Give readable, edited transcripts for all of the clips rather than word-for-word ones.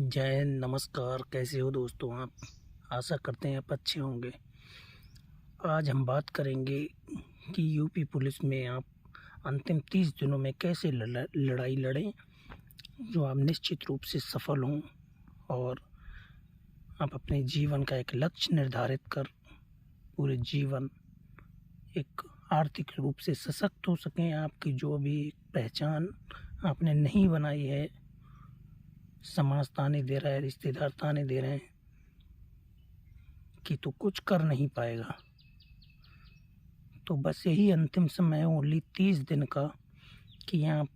जय हिंद, नमस्कार। कैसे हो दोस्तों आप? आशा करते हैं आप अच्छे होंगे। आज हम बात करेंगे कि यूपी पुलिस में आप अंतिम 30 दिनों में कैसे लड़ाई लड़ें जो आप निश्चित रूप से सफल हों और आप अपने जीवन का एक लक्ष्य निर्धारित कर पूरे जीवन एक आर्थिक रूप से सशक्त हो सकें। आपकी जो भी पहचान आपने नहीं बनाई है, समाज ताने दे रहा है, रिश्तेदार ताने दे रहे हैं कि तू कुछ कर नहीं पाएगा, तो बस यही अंतिम समय है, ओनली 30 दिन का, कि आप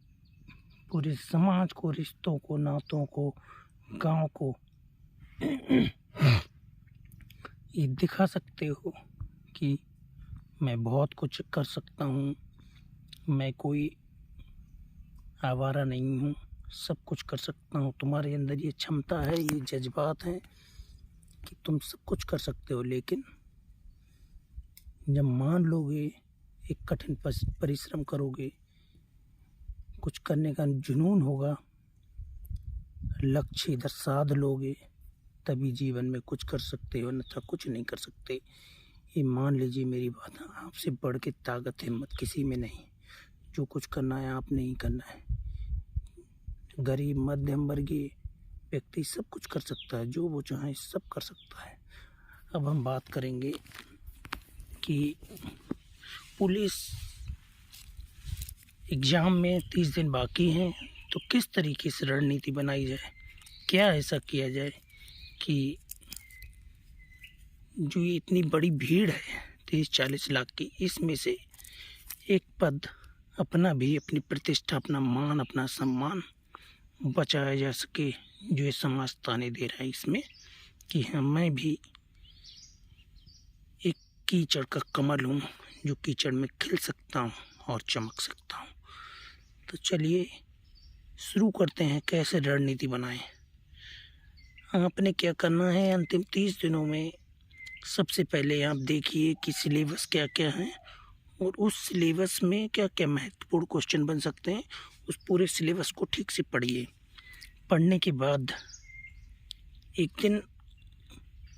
पूरे समाज को, रिश्तों को, नातों को, गांव को ये दिखा सकते हो कि मैं बहुत कुछ कर सकता हूँ, मैं कोई आवारा नहीं हूँ, सब कुछ कर सकता हूँ। तुम्हारे अंदर ये क्षमता है, ये जज्बात हैं कि तुम सब कुछ कर सकते हो। लेकिन जब मान लोगे, एक कठिन परिश्रम करोगे, कुछ करने का जुनून होगा, लक्ष्य इधर साध लोगे, तभी जीवन में कुछ कर सकते हो, अन्यथा कुछ नहीं कर सकते। ये मान लीजिए मेरी बात। आपसे बढ़ के ताकत हिम्मत किसी में नहीं। जो कुछ करना है आपने ही करना है। गरीब मध्यम वर्गीय व्यक्ति सब कुछ कर सकता है, जो वो चाहे सब कर सकता है। अब हम बात करेंगे कि पुलिस एग्ज़ाम में 30 दिन बाकी हैं, तो किस तरीके से रणनीति बनाई जाए, क्या ऐसा किया जाए कि जो ये इतनी बड़ी भीड़ है 30-40 लाख की, इसमें से एक पद अपना भी, अपनी प्रतिष्ठा, अपना मान, अपना सम्मान बचाया जा सके। जो ये समाज ताने दे रहा है इसमें कि हाँ, मैं भी एक कीचड़ का कमल हूँ, जो कीचड़ में खिल सकता हूँ और चमक सकता हूँ। तो चलिए शुरू करते हैं, कैसे रणनीति बनाएं। आपने क्या करना है अंतिम 30 दिनों में? सबसे पहले आप देखिए कि सिलेबस क्या क्या है और उस सिलेबस में क्या क्या महत्वपूर्ण क्वेश्चन बन सकते हैं। उस पूरे सिलेबस को ठीक से पढ़िए। पढ़ने के बाद एक दिन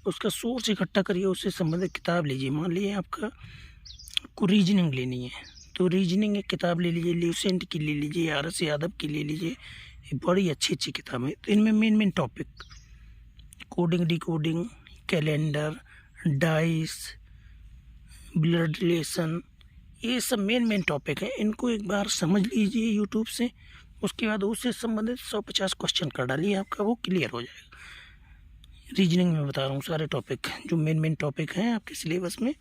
उसका सोर्स इकट्ठा करिए, उससे संबंधित किताब लीजिए। मान लीजिए आपको रीजनिंग लेनी है, तो रीजनिंग एक किताब ले लीजिए, ल्यूसेंट की ले लीजिए, आर.एस. यादव की ले लीजिए। ये बड़ी अच्छी किताब है। तो इनमें main topic coding, decoding, calendar, dice, blood relation, ये सब मेन टॉपिक है। इनको एक बार समझ लीजिए यूट्यूब से। उसके बाद उससे संबंधित 150 क्वेश्चन कर डालिए, आपका वो क्लियर हो जाएगा। रीजनिंग में बता रहा हूँ, सारे टॉपिक जो मेन टॉपिक हैं आपके सिलेबस में,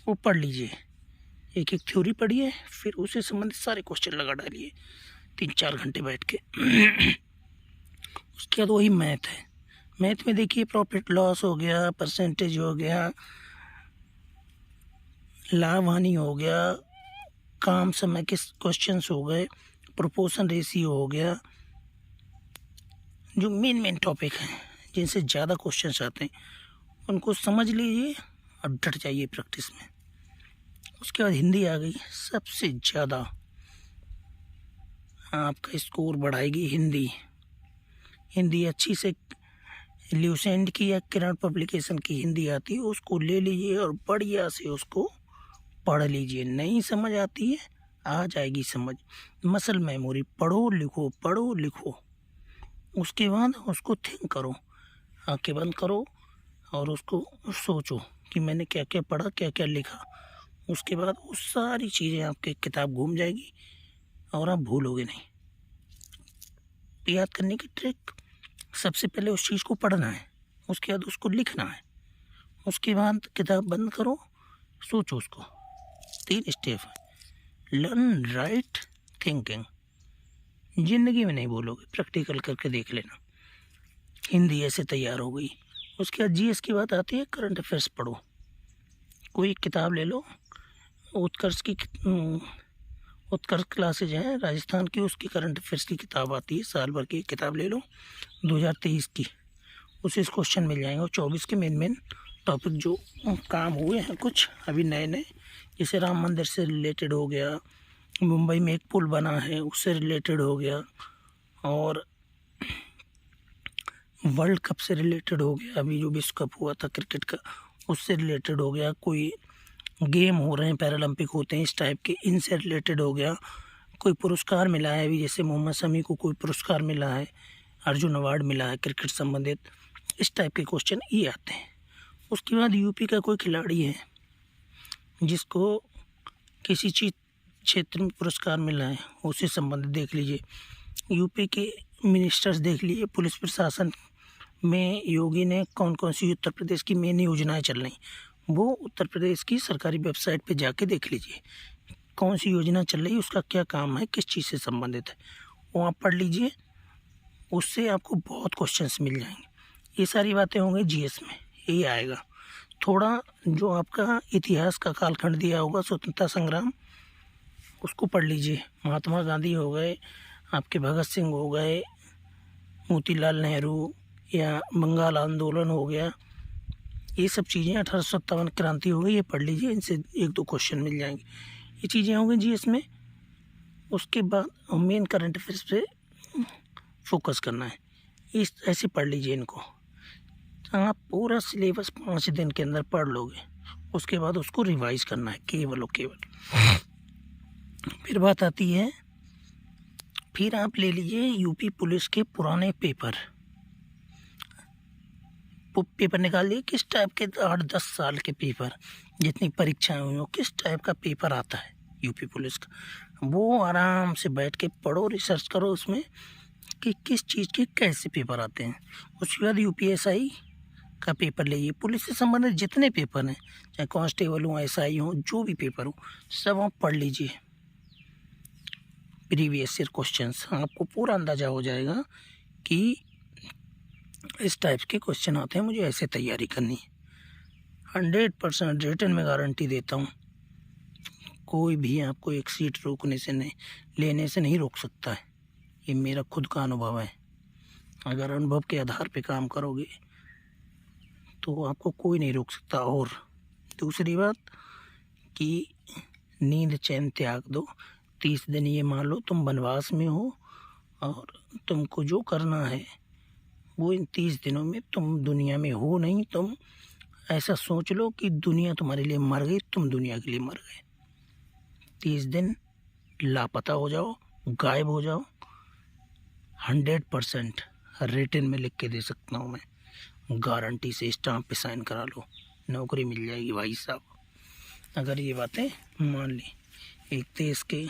वो पढ़ लीजिए। एक एक थ्योरी पढ़िए, फिर उससे संबंधित सारे क्वेश्चन लगा डालिए 3-4 घंटे बैठ के। उसके बाद वही मैथ है। मैथ में देखिए प्रॉफिट लॉस हो गया, परसेंटेज हो गया, लाभ हानि हो गया, काम समय के क्वेश्चंस हो गए, प्रोपोर्शन रेशियो हो गया। जो मेन टॉपिक हैं, जिनसे ज़्यादा क्वेश्चंस आते हैं, उनको समझ लीजिए और डट जाइए प्रैक्टिस में। उसके बाद हिंदी आ गई, सबसे ज़्यादा आपका स्कोर बढ़ाएगी हिंदी। हिंदी अच्छी से ल्यूसेंट की या किरण पब्लिकेशन की हिंदी आती है, उसको ले लीजिए और बढ़िया से उसको पढ़ लीजिए। नहीं समझ आती है, आ जाएगी समझ। मसल मेमोरी, पढ़ो लिखो, पढ़ो लिखो। उसके बाद उसको थिंक करो, आंखें बंद करो और उसको सोचो कि मैंने क्या क्या पढ़ा, क्या क्या लिखा। उसके बाद वो सारी चीज़ें आपके किताब घूम जाएगी और आप भूलोगे नहीं। याद करने की ट्रिक, सबसे पहले उस चीज़ को पढ़ना है, उसके बाद उसको लिखना है, उसके बाद किताब बंद करो, सोचो उसको। 3 स्टेप है। Learn, right, thinking. ज़िंदगी में नहीं बोलोगे, प्रैक्टिकल करके देख लेना। हिंदी ऐसे तैयार हो गई। उसके बाद जीएस की बात आती है, करंट अफेयर्स पढ़ो। कोई किताब ले लो, उत्कर्ष की उत्कर्ष क्लासेज हैं राजस्थान की, उसकी करंट अफेयर्स की किताब आती है, साल भर की किताब ले लो 2023 की। उससे क्वेश्चन मिल जाएंगे। और 24 के मेन टॉपिक जो काम हुए हैं कुछ अभी नए, जैसे राम मंदिर से रिलेटेड हो गया, मुंबई में एक पुल बना है उससे रिलेटेड हो गया, और वर्ल्ड कप से रिलेटेड हो गया, अभी जो विश्व कप हुआ था क्रिकेट का उससे रिलेटेड हो गया, कोई गेम हो रहे हैं पैरालंपिक होते हैं इस टाइप के, इनसे रिलेटेड हो गया, कोई पुरस्कार मिला है, अभी जैसे मोहम्मद शमी को कोई पुरस्कार मिला है, अर्जुन अवार्ड मिला है क्रिकेट संबंधित, इस टाइप के क्वेश्चन ये आते हैं। उसके बाद यूपी का कोई खिलाड़ी है जिसको किसी चीज़ क्षेत्र में पुरस्कार मिला है, उससे संबंधित देख लीजिए। यूपी के मिनिस्टर्स देख लीजिए, पुलिस प्रशासन में योगी ने कौन कौन सी उत्तर प्रदेश की मेन योजनाएं चल रही, वो उत्तर प्रदेश की सरकारी वेबसाइट पे जाके देख लीजिए कौन सी योजना चल रही है, उसका क्या काम है, किस चीज़ से संबंधित है, वो आप पढ़ लीजिए, उससे आपको बहुत क्वेश्चंस मिल जाएंगे। ये सारी बातें होंगी जीएस में, यही आएगा। थोड़ा जो आपका इतिहास का कालखंड दिया होगा स्वतंत्रता संग्राम, उसको पढ़ लीजिए। महात्मा गांधी हो गए, आपके भगत सिंह हो गए, मोतीलाल नेहरू, या बंगाल आंदोलन हो गया, ये सब चीज़ें 1857 क्रांति हो गई, ये पढ़ लीजिए, इनसे 1-2 क्वेश्चन मिल जाएंगे। ये चीज़ें होंगी जी इसमें। उसके बाद मेन करंट अफेयर्स पे फोकस करना है, इस ऐसे पढ़ लीजिए इनको। आप पूरा सिलेबस 5 दिन के अंदर पढ़ लोगे, उसके बाद उसको रिवाइज करना है केवल और केवल। फिर बात आती है, फिर आप ले लीजिए यूपी पुलिस के पुराने पेपर निकाल लिए, किस टाइप के 8-10 साल के पेपर, जितनी परीक्षाएं हुई हो, किस टाइप का पेपर आता है यूपी पुलिस का, वो आराम से बैठ के पढ़ो, रिसर्च करो उसमें कि किस चीज़ के कैसे पेपर आते हैं। उसके बाद यूपीएसआई का पेपर लीजिए, पुलिस से संबंधित जितने पेपर हैं, चाहे कांस्टेबल हो, एसआई हो, जो भी पेपर हो, सब आप पढ़ लीजिए। प्रीवियस ईयर क्वेश्चंस, आपको पूरा अंदाज़ा हो जाएगा कि इस टाइप के क्वेश्चन आते हैं, मुझे ऐसे तैयारी करनी है। 100% रिटन में गारंटी देता हूँ, कोई भी आपको एक सीट रोकने से नहीं, लेने से नहीं रोक सकता है, ये मेरा खुद का अनुभव है। अगर अनुभव के आधार पे काम करोगे तो आपको कोई नहीं रोक सकता। और दूसरी बात कि नींद चैन त्याग दो, 30 दिन ये मान लो तुम वनवास में हो और तुमको जो करना है वो इन 30 दिनों में, तुम दुनिया में हो नहीं, तुम ऐसा सोच लो कि दुनिया तुम्हारे लिए मर गई, तुम दुनिया के लिए मर गए। 30 दिन लापता हो जाओ, गायब हो जाओ, 100% रिटन में लिख के दे सकता हूँ मैं, गारंटी से स्टाम्प पे साइन करा लो, नौकरी मिल जाएगी भाई साहब, अगर ये बातें मान ली। एक देश के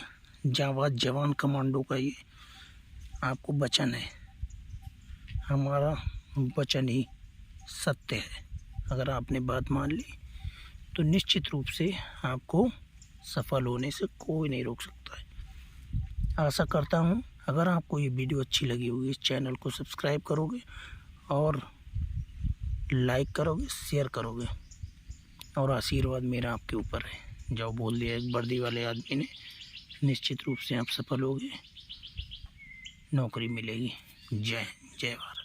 जांबाज जवान कमांडो का ये आपको वचन है, हमारा वचन ही सत्य है। अगर आपने बात मान ली तो निश्चित रूप से आपको सफल होने से कोई नहीं रोक सकता है। आशा करता हूँ अगर आपको ये वीडियो अच्छी लगी होगी, इस चैनल को सब्सक्राइब करोगे और लाइक करोगे, शेयर करोगे, और आशीर्वाद मेरा आपके ऊपर है। जो बोल दिया एक वर्दी वाले आदमी ने, निश्चित रूप से आप सफल होगे, नौकरी मिलेगी। जय भारत।